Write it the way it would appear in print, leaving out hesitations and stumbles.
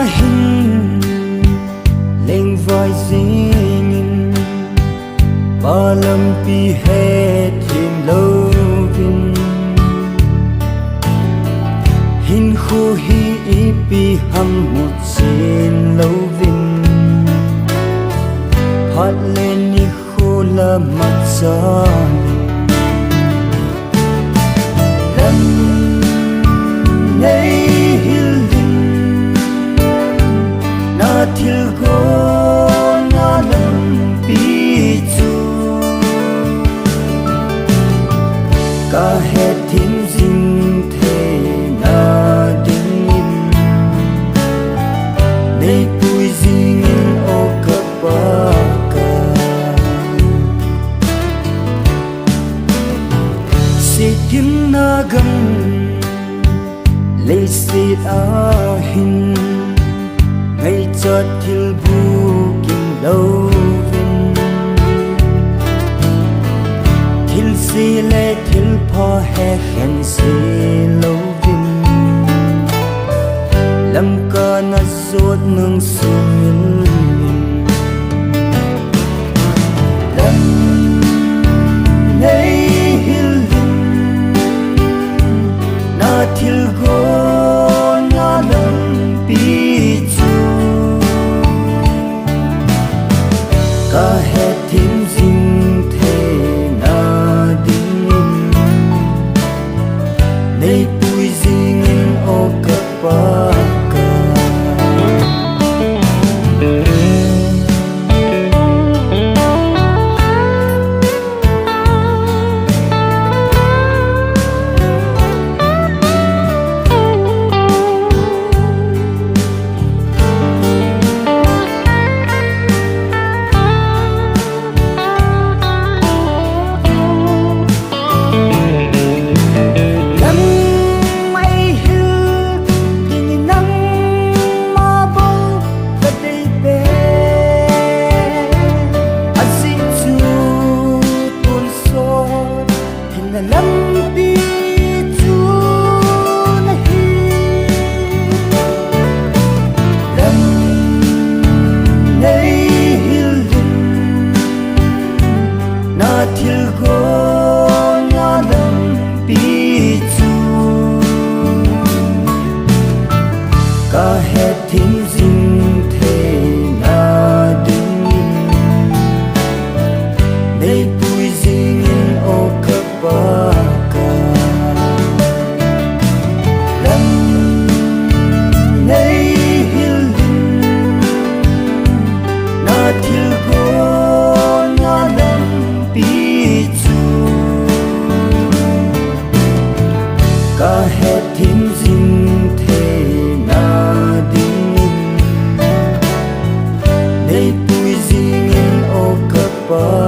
hin lên vai dinh ba lâm pi hết thêm lâu vin hin khu hi pi hâm một xin lâu vin hát lên ni khu la mặt gió lâm Neihil na thil go na lam pi chu ka het thim jing the na ding nei pui jing o ka pa ka si kin na gam lấy xịt hin ngày chợt thil bu kim lâu vin thil si lệ thil pho hè khen si lâu vin lâm ca na ruột nương sương lâm Neihil na thil go ka het thim jing the na ding nei pui jing o ka pa ka thil go na lam pi chu ka het thim jing the na ding nei pui jing o ka pa ka lam Neihil na thil go na lam pi chu ka het thim jing the na ding nei pui jing o ka pa